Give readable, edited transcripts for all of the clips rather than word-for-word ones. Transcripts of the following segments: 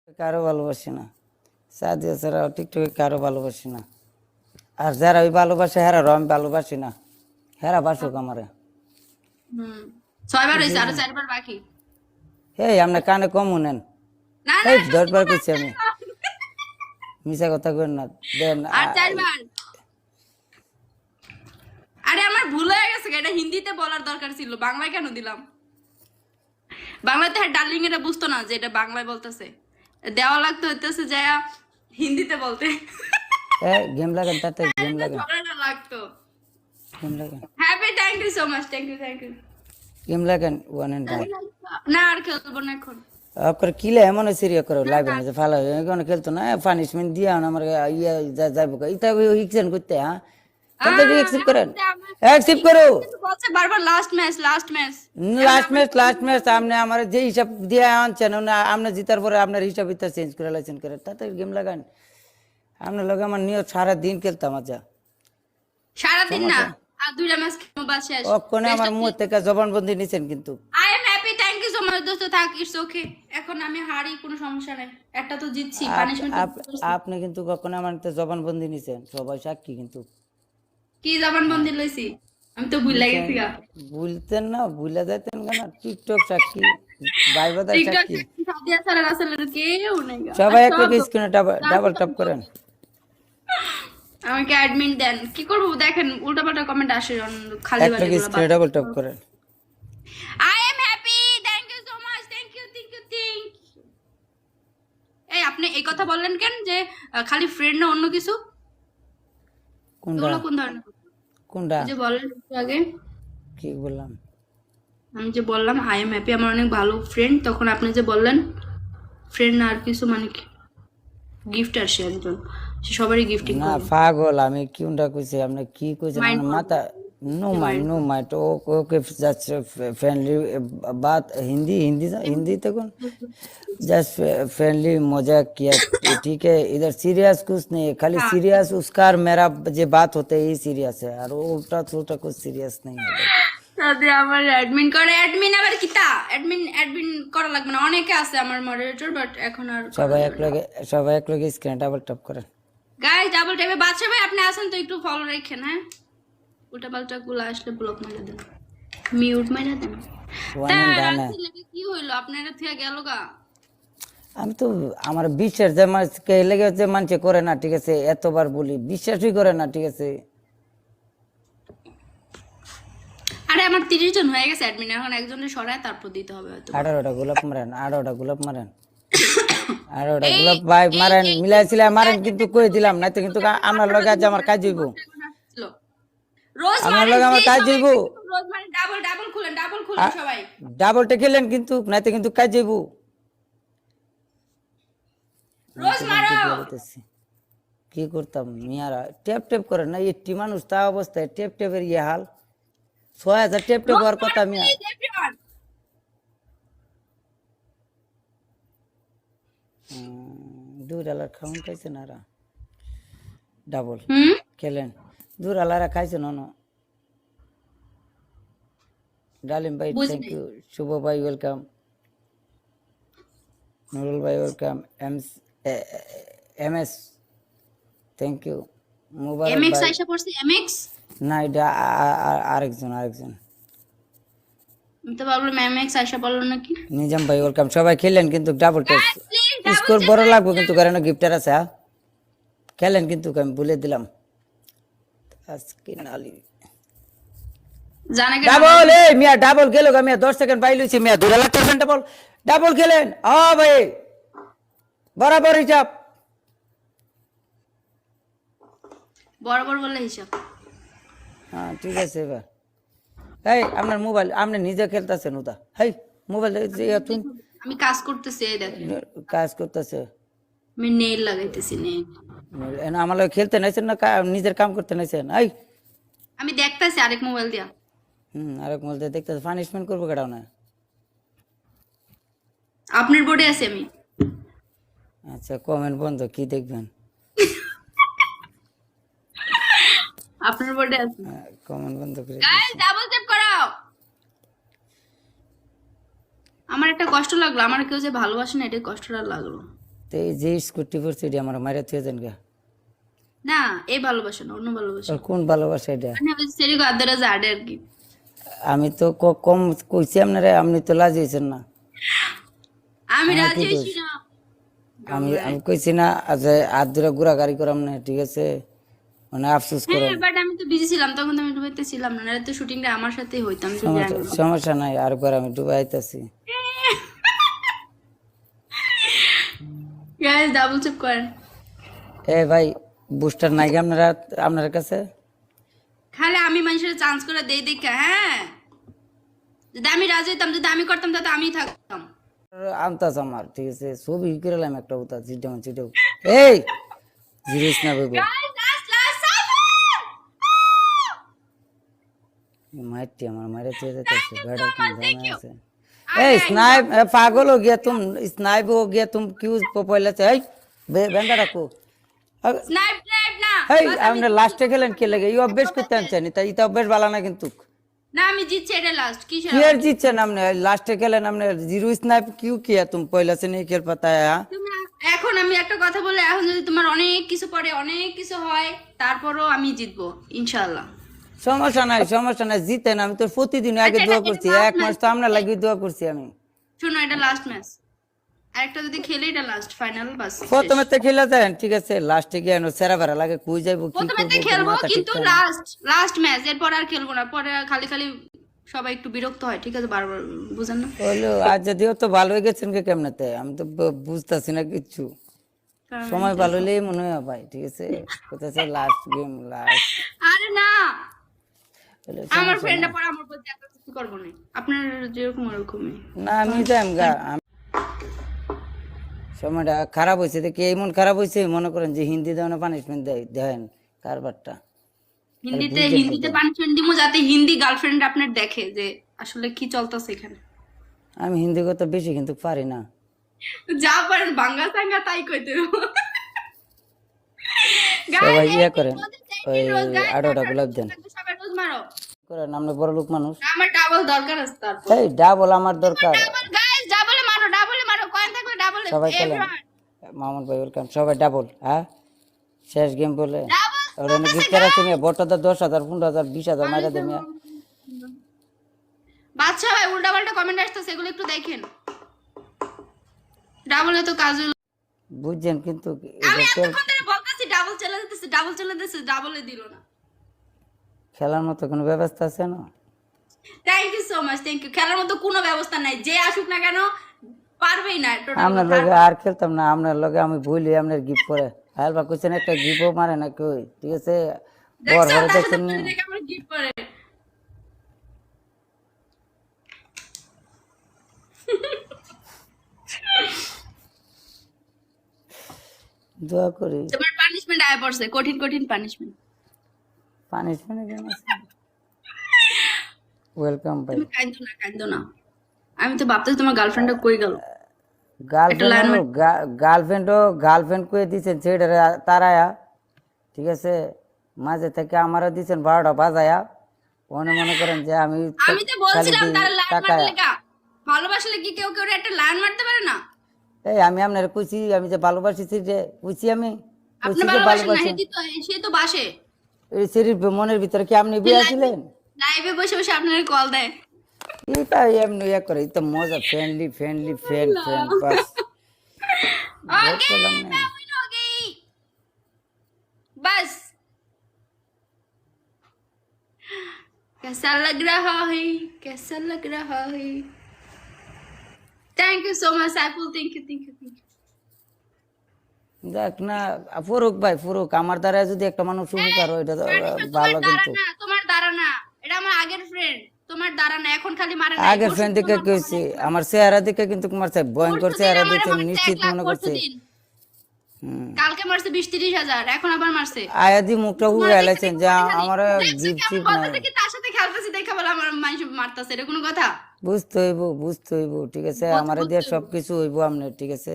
কারো ভালোবাসি না, সাদিয়া ছাড়া টিকটকে কারো ভালোবাসি না। আর যারা ওই ভালোবাসে হেরারও আমি ভালোবাসি না, হেরা বাসুক আমারে। হুম 6বার হয়েছে, আরো 4বার বাকি। এই আপনি কানে কম শুনেন। না না এই সত্যি 10বার কথা কইছি আমি, মিছা কথা কইন না। দেন আর 4বার। আরে আমার ভুল হয়ে গেছে, এটা হিন্দিতে বলার দরকার ছিল, বাংলায় কেন দিলাম? বাংলাতে ডার্লিং এটা বুঝতো না যে এটা বাংলায় বলতেছে, দেওয়া লাগতো হইতেছে যে হিন্দিতে বলতে। গেম লাগান, তাতে গেম লাগান, ঝগড়াটা লাগতো। গেম লাগান, happy, thank you so much, thank you. Game লাগান। One and done. না আর খেলবো না এখন। আপনার কিলে এমন সিরিয়া করে লাগবে না যে ফালা কোনো খেলতো না, পানিশমেন্ট দিয়া আমার ইয়ে যাইব ইতা ইকশন করতে। হ্যাঁ তাতে অ্যাকসেপ্ট করেন, অ্যাকসেপ্ট করো। বলছে বারবার last match last match. Last match আপনি আমার যে হিসাব দিয়ে আনছেন আপনি জিতার পরে আপনার হিসাব ইতা চেঞ্জ করে লাইছেন করে, তাতে গেম লাগান। আপনার লগে আমার নিয়ে সারা দিন খেলতাম। আচ্ছা সারাদিন না, আর 2টা ম্যাচ খেলবো বাস শেষ। ওখানে আমার মুখ থেকে জবানবন্দি নিছেন কিন্তু। I am happy, thank you so much দোস্ত, থাক, ইটস ওকে। এখন আমি হারি কোনো সমস্যা নাই, একটা তো জিতছি, পানিশমেন্ট। আপনি কিন্তু কখনো আমার জবানবন্দি নিছেন, সবাই সাক্ষী কিন্তু। কি জবানবন্দি লইছি? আমি তো ভুল গেছি গা। ভুলতেন না, ভুলে যাইতেন কেন? টিকটক সাক্ষী, ভাইবাদার টিকটক সাক্ষী, সাদিয়া ছাড়া রাসেলের কেউ নেই গা। সবাই আর একটা সব স্ক্রিনে ডাবল ট্যাপ করেন। আমাকে অ্যাডমিন দেন, কি করব দেখেন উল্টাপাল্টা কমেন্ট আসে খালি একটা বাজে স্ক্রিনে ডাবল ট্যাপ করেন। I am happy, thank you so much, thank you. এই আপনি এই কথা বললেন কেন যে খালি ফ্রেন্ড না অন্য কিছু? কোনটা এগুলো কোন ধরনের কথা? কোনটা এই যে বললেন একটু আগে, কি বললাম? আমি যে বললাম আই এম হ্যাপি আমার অনেক ভালো ফ্রেন্ড, তখন আপনি যে বললেন ফ্রেন্ড না আর কিছু, মানে কি গিফট আসে একজন, সে সবারই গিফটিং না করবে। পাগল, আমি কোনটা কইছি আপনি কি কইছেন মাইন্ড আমার করবে, মাথা। No mind, no mind. Okay just friendly बात, हिंदी हिंदी हिंदी तक जस्ट फ्रेंडली मजाक किया, ठीक है। इधर सीरियस कुछ नहीं है, खाली হ্যাঁ। सीरियस उसका और मेरा जो बात होते है ही सीरियस है, और वो उल्टा छोटा कुछ सीरियस नहीं है भाई। তাতে আমার অ্যাডমিন করে, অ্যাডমিন আবার কিতা? অ্যাডমিন করা লাগবে না, অনেকে আছে আমার মডারেটর, বাট এখন আর সবাই এক লগে স্ক্রিন ডাবল ট্যাপ করেন। গাইস ডাবল টাইপে বাদশা ভাই আপনি আসেন তো, একটু ফলো রাখেন। হ্যাঁ উল্টা পাল্টা গুলো আসলে ব্লক মারা দেন, মিউট মারা দেন। ওয়ান তা এন্ড ডান। রাসেল এটা কি হইলো, আপনারা থেকে গেল গা? আমি তো আমার বিশ্বাস যে মানুষকে লেগে হচ্ছে মানুষে করে না, ঠিক আছে, এতবার বলি বিশ্বাসই করে না, ঠিক আছে। আরে আমার 30 জন হয়ে গেছে অ্যাডমিন, এখন একজনের সরায় তারপর দিতে হবে হয়তো। 18টা গোলাপ মারেন, 18টা গোলাপ মারেন, 18টা গোলাপ ভাই মারেন, মিলাইছিলা মারেন, কিন্তু কই দিলাম না তো, কিন্তু আমার লগে আজ আমার কাজ হইব, রোজ আমার মারেন লগে আমার প্লিজ কাজ সবাই, হইব। রোজ মারেন, ডাবল খুলেন সবাই। ডাবলটা খেলেন কিন্তু নাইতে কিন্তু কাজ হইব। রোজ মারো। কি করতাম মিয়ারা, টেপ টেপ করে না, এটি মানুষ তা অবস্থায় টেপ টেপের ইয়ে হাল। 6000 টেপ টেপ হওয়ার কথা মিয়া। $2 খাউন খাইছে না রা, ডাবল খেলেন $2 খাইছে না। ডালিম ভাই থ্যাংক ইউ, শুভ ভাই ওয়েলকাম, নুরুল ভাই welcome, MS thank you, Mubarak MX ভাই। আইসা পড়ছে, এমএক্স না এটা আরেকজন। আমি তো ভাবলাম এমএক্স আইসা পড়লো নাকি। নিজাম ভাই ওয়েলকাম, সবাই খেলেন কিন্তু ডাবল টেপ, স্কোর বড় লাগবে কিন্তু, কারণ গিফটার আছে। হ্যাঁ খেলেন কিন্তু, আমি বলে দিলাম আজকে নালি জানা ডাবল। এই মিয়া ডাবল গেল গা মিয়া, 10 সেকেন্ড পাই লইছি মিয়া, $2 ডাবল ডাবল খেলেন। ভাই বরাবর হিসাব, বরাবর বলে হিসাব। হ্যাঁ ঠিক আছে। এবার এই আপনার মোবাইল আপনি নিজে খেলতেছেন ওটা, হেই মোবাইল তুই আমি কাজ করতেছি, এই দেখেন কাজ করতেছে, আমি নেইল লাগাইতেছি, নেইল। আমার লগে খেলতে নাইছেন না, নিজের কাম করতে নাইছেন। এই আমি দেখতেছি আরেক মোবাইল দিয়া। আরেক মোবাইল দেখতে পানিশমেন্ট করবো কেডাও না। আপনার বোর্ডে আছি আমি। আচ্ছা কমেন্ট বন্ধ, কি দেখবেন? আপনার বোর্ডে আছি। কমেন্ট বন্ধ করে গাইস ডাবল ট্যাপ করাও। আমার একটা কষ্ট লাগলো, আমার কেউ যে ভালোবাসে না, এটা কষ্টটা লাগলো। তো এই যে স্কুটি পড়ছে এটা আমার মায়ের থুয়ে দেন গা না এই ভালোবাসা না অন্য ভালোবাসা আর কোন ভালোবাসা এটা মানে ওই সেরি গাদরা জাডে আর কি আমি তো কম কইছি আপনারা আপনি তো লাজিয়েছেন না আমি আমার রাজি কি হইছি দোষ? না আমি কইছি না যে হাত ধরে ঘোরাঘুরি করাম না ঠিক আছে মানে আফসোস করেন হ্যাঁ বাট আমি তো বিজি ছিলাম তখন তো আমি ডুবাইতে ছিলাম না নাহলে তো শুটিংটা আমার সাথেই হইতো আমি তো জানি সমস্যা নাই আর একবার আমি ডুবে আইতাছি গাইস ডাবল চেক করেন এ ভাই বুস্টার নাই কি আপনার কাছে খালি আমি মানুষের চান্স করে দেই দেখা হ্যাঁ যদি আমি রাজি হইতাম যদি আমি করতাম তাহলে আমি থাকতাম আমতাস আমার ঠিক আছে ছবি করলাম একটা উতা চিটাও এই জিরিস না বেবো গাইস লাস্ট মাইটি আমার মারে চেয়ে যেতেছে বেড়া কোন thank জানা you. আছে এই স্নাইপ पागल हो गया तुम स्नाइप हो गया तुम क्यों पहले से এই বেন্দা রাখো স্নাইপ না এই আমরা লাস্টে খেলেন কে লাগে এই অভ্যাস করতে আনছেন তাই এটা অভ্যাস ভালো না কিন্তু না আমি জিতছি এটা লাস্ট কি কি আর জিতছেন আপনি লাস্টে খেলেন আপনি জিরো স্নাইপ क्यों किया तुम पहले से नहीं खेल पाता है हाँ? তুমি এখন আমি একটা কথা বলে এখন যদি তোমার অনেক কিছু পড়ে অনেক কিছু হয় তারপরও আমি জিতবো ইনশাআল্লাহ সমস্যা নাই জিতেন আমি তো প্রতিদিন আগে আচ্ছা, দোয়া এটা করছি last এক মাস তো আমরা লাগি দোয়া করছি আমি শোনো এটা লাস্ট ম্যাচ আরেকটা যদি খেলে এটা লাস্ট ফাইনাল বাস প্রথমে তো খেলে দেন ঠিক আছে লাস্টে গিয়ে সেরা বেড়া লাগে কই যাইবো কি প্রথমে করবো খেলবো মাথা ঠিক কিন্তু থাকে না। লাস্ট ম্যাচ এরপর আর খেলবো না পরে খালি খালি সবাই একটু বিরক্ত হয় ঠিক আছে বারবার বুঝেন না হলো আজ যদিও তো ভালো হয়ে গেছেন কে কেমনেতে আমি তো বুঝতেছি না কিচ্ছু কারণ- সময় ভালো হলেই মনে হয় ভাই ঠিক আছে কোথায় লাস্ট গেম লাস্ট আরে না আমার ফ্রেন্ডটা পরে আমার প্রতি এত কিছু করবো না আপনার যেরকম ওরকমই না আমি যাইম গা সময়টা খারাপ হয়েছে দেখি এমন খারাপ হয়েছে মনে করেন যে হিন্দি দেওয়ানো পানিশমেন্ট দেন কারবারটা হিন্দিতে পানিশমেন্ট দিব যাতে হিন্দি গার্লফ্রেন্ড আপনার দেখে যে আসলে কি চলতেছে এখানে আমি হিন্দি কথা বেশি কিন্তু পারি না যা পারেন বাংলা সাঙ্গা তাই কইতে সবাই ইয়ে করেন ওই 8টা গোলাপ দেন সবাই রোজ মারো করেন আমরা বড় লোক মানুষ আমার ডাবল দরকার আছে তারপর এই ডাবল আমার দরকার ডাবল গাইস ডাবলে মারো কয়েন থাকলে ডাবলে সবাই খেলেন মামুন ভাই ওয়েলকাম সবাই ডাবল হ্যাঁ শেষ গেম বলে ওরা গিফট আছে মেয়ে বটটা 10,000 15,000 20,000 মাইরা দে মেয়ে বাচ্চা ভাই উল্টা পাল্টা কমেন্ট আসতেছে এগুলো একটু দেখেন ডাবলে তো কাজ হলো বুঝছেন কিন্তু আমি এতক্ষণ ধরে বলতেছি ডাবল চলে দিতেছে ডাবলে দিল না খেলার মতো কোনো ব্যবস্থা আছে না thank you so much thank you খেলার মতো কোনো ব্যবস্থা নাই যে আসুক না কেন পারবেই না আপনার লগে আর খেলতাম না আপনার লগে আমি ভুলি আপনার গিফট করে হালবা কোশ্চেন একটা গিফটও মারে না কই ঠিক আছে বড় বড় দেখছেন নি আমার গিফট করে দোয়া করি তোমার পানিশমেন্ট আয় পড়ছে কঠিন পানিশমেন্ট পানিশমেন্ট কেন ওয়েলকাম ভাই তুমি কাইন্দো না আমি তো ভাবতেছি তোমার গার্লফ্রেন্ডটা কই গেল গার্লফ্রেন্ড কয়ে দিচ্ছেন ছেড়ে তারায়া ঠিক আছে মাঝে থেকে আমারও দিচ্ছেন 12টা বাজায়া মনে করেন যে আমি আমি তো বলছিলাম তার লাইন মারতে লেগা ভালোবাসলে কি কেউ কেউ একটা লাইন মারতে পারে না এই আমি আপনার কইছি আমি যে ভালোবাসি যে কইছি আমি আপনি কইছি যে ভালোবাসেন না ভালোবাসি সে তো বাসে এই শরীর মনের ভিতরে কি আপনি বিয়ে আছিলেন লাইভে বসে বসে আপনার কল দেয় এটা এমনি ইয়া করে তো মজা ফ্রেন্ডলি ফ্রেন্ড বাস ओके मैं विन हो गई बस कैसा लग रहा है thank you so much Saiful thank you দেখ না ফুরুক আমার দ্বারা যদি একটা মানুষ উপকার হয় এটা তো ভালো কিন্তু তোমার দ্বারা না এটা আমার আগের ফ্রেন্ড তোমার দ্বারা না এখন খালি মারে না আগের ফ্রেন্ড দেখে কইছি আমার চেহারা দেখে কিন্তু তোমার ভয়ঙ্কর চেহারা দেখে নিশ্চিত মনে করছে কালকে মারছে 20-30 হাজার এখন আবার মারছে আয়াদি মুখটা উড়ে এলাইছেন যে আমার গিফট চিপ নাই তার সাথে খেলতেছি দেখা বলে আমার মানুষ মারতাছে এটা কোনো কথা বুঝতে হইব ঠিক আছে আমার দিয়ে সবকিছু হইব আপনি ঠিক আছে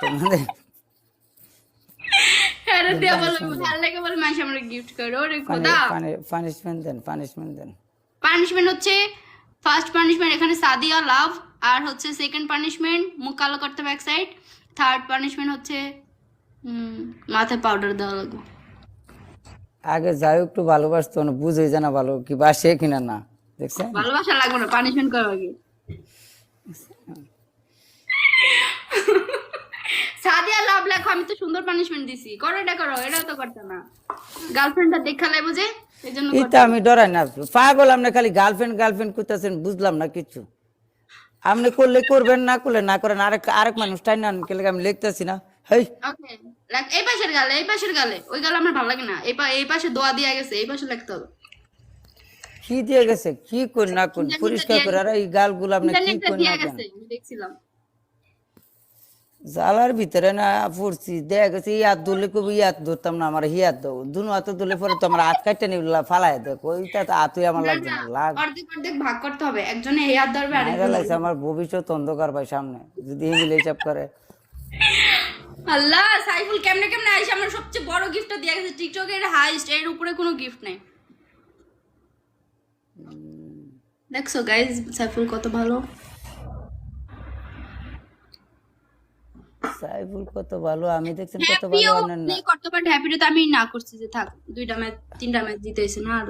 তোমাদের আরে দেয়া বলে ভালো লাগে বলে মানুষ আমরা গিফট করে ওরে খোদা পানিশমেন্ট দেন পানিশমেন্ট হচ্ছে ফার্স্ট পানিশমেন্ট এখানে সাদিয়া লাভ আর হচ্ছে সেকেন্ড পানিশমেন্ট মুখ কালো করতে ব্যাক সাইড থার্ড পানিশমেন্ট হচ্ছে মাথায় পাউডার দেওয়া লাগবে। আগে যাই হোক একটু ভালোবাসতো না, বুঝে জানা ভালো কি বাসে কিনা না, দেখছেন? ভালোবাসা লাগবে না, পানিশমেন্ট করার আগে। সাদিয়া লাভ লেখো, আমি তো সুন্দর পানিশমেন্ট দিছি, করো এটা করো, এটা তো করতে না। গার্লফ্রেন্ডটা দেখা লাগবে যে, এই জন্য এটা আমি ডরাই না, পাগল আপনি খালি গার্লফ্রেন্ড গার্লফ্রেন্ড করতেছেন, বুঝলাম না কিছু। আপনি করলে করবেন, না করলে না করেন, আরেক আরেক মানুষ টাই না কেলে আমি লিখতেছি না। হেই ওকে, এই পাশের গালে, এই পাশের গালে, ওই গালে আমার ভালো লাগে না, এই পাশে দোয়া দিয়া গেছে, এই পাশে লিখতে হবে। কি দিয়ে গেছে, কি করি না করি পরিষ্কার করে, আর এই গালগুলো আপনি কি ইন্টারনেটে করি দিয়া না কেন? গেছে, আমি দেখছিলাম। জালার ভিতরে না পড়ছি, দেখা গেছে ইয়াত ধরলে কবি ইয়াত ধরতাম না, আমার হিয়াত দাও দুনো হাত ধরলে পরে তো আমার হাত কাটতে নিবলা ফালাই দেখো, ওইটা তো হাতুই আমার লাগছে না, লাগ অর্ধেক অর্ধেক ভাগ করতে হবে, একজনে এই হাত ধরবে, মাইরা আরেকজন লাগছে, আমার ভবিষ্যৎ অন্ধকার ভাই সামনে, যদি এগুলো হিসাব করে। আল্লাহ, সাইফুল কেমনে কেমনে আইসা আমার সবচেয়ে বড় গিফটটা দিয়ে গেছে, টিকটকের হাইস্ট, এর উপরে কোনো গিফট নাই। দেখছো গাইস সাইফুল কত ভালো। সাইফুল কত ভালো, আমি দেখছেন কত ভালো, হ্যাপিও আপনার প্লে করতে পারে, হ্যাপিটা তো আমি না করছি যে থাক, 2টা ম্যাচ 3টা ম্যাচ জিতেছে না, আর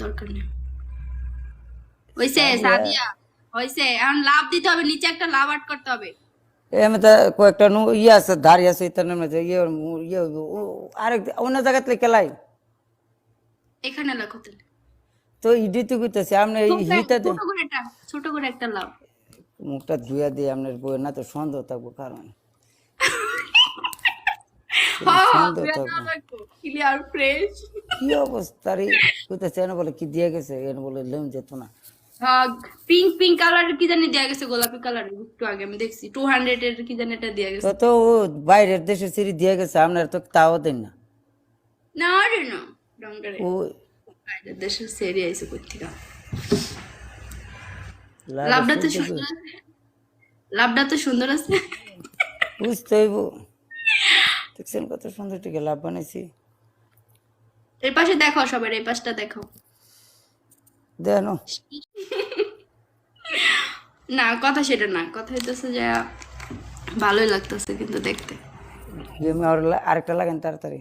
দরকার নেই। হইছে সাদিয়া, হইছে, এখন লাভ দিতে হবে, নিচে একটা লাভ আট করতে হবে। এমনি তো কয়েকটা ইয়ে আছে, ধারি আছে, ইতার মধ্যে ইয়ে ইয়ে আরেক অন্য জায়গাতে খেলাই এখানে লেখো তাহলে, তো ইডি তো করতেছে আপনি এই হিটাতে ছোট করে একটা লাভ। মুখটা ধুয়া দিয়ে আপনার বইয়ের না তো সন্দেহ থাকবো, কারণ সন্দেহ থাকবো। Clear fresh. কি অবস্থা রে করতেছে, এনে বলে কি দিয়ে গেছে, এনে বলে লেম যেত না। পিঙ্ক পিঙ্ক কালারের কি জানি দেয়া গেছে, গোলাপি কালারের, একটু আগে আমি দেখছি 200 এর কি জানি এটা দেয়া গেছে। তো তো ও বাইরের দেশের সিঁড়ি দিয়ে গেছে, আপনার তো তাও দেন না। না রে না, রঙের ও বাইরের দেশের সেরি আইছে কোথা। লাভ লাভটা তো সুন্দর আছে, লাভটা তো সুন্দর আছে। বুঝতে হইব, দেখছেন কত সুন্দর টিকে লাভ বানাইছি। এই পাশে দেখো, সবার এই পাশটা দেখো। দেন না কথা সেটা না, কথা হইতেছে যে ভালোই লাগতেছে কিন্তু দেখতে। আমি আরেকটা লাগেন তাড়াতাড়ি,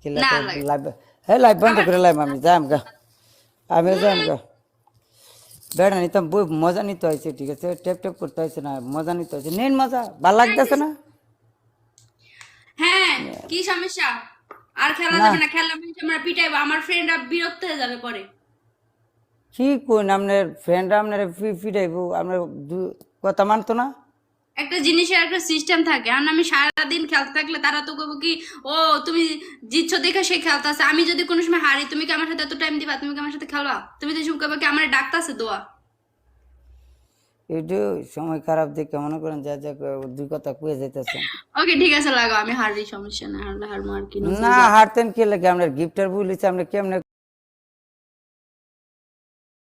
কি না লাইভ লাইভ, হ্যাঁ লাইভ বন্ধ করে লাইভ, আমি যাম গা, আমি যাম গা। বেড়া নিতাম বই, মজা নিতে হয়েছে, ঠিক আছে, টেপ টেপ করতে হয়েছে না, মজা নিতে হয়েছে, নেন মজা, ভাল লাগতেছে না? হ্যাঁ, কি সমস্যা? আর খেলা যাবে না, খেলা আমরা পিটাইবো, আমার ফ্রেন্ডরা বিরক্ত হয়ে যাবে পরে। কি কোন আপনার ফ্রেন্ডরা আপনার ফিটাইবো, আপনার কথা মানতো না? একটা জিনিসের একটা সিস্টেম থাকে, আর আমি সারাদিন খেলতে থাকলে তারা তো কইবো কি, ও তুমি জিতছো দেখে সে খেলতেছে, আমি যদি কোনো সময় হারি তুমি কি আমার সাথে এত টাইম দিবা, তুমি কি আমার সাথে খেলবা, তুমি তো সব কইবা কি আমার ডাকতাছে দোয়া। এইটু সময় খারাপ দেখে মনে করেন যা যা দুই কথা কুয়ে যাইতেছেন। ওকে ঠিক আছে, লাগাও, আমি হারি, সমস্যা না, হারলে হারবো আর কি। না হারতেন কি লাগে, আপনার গিফটার বলিছে, আপনি কেমনে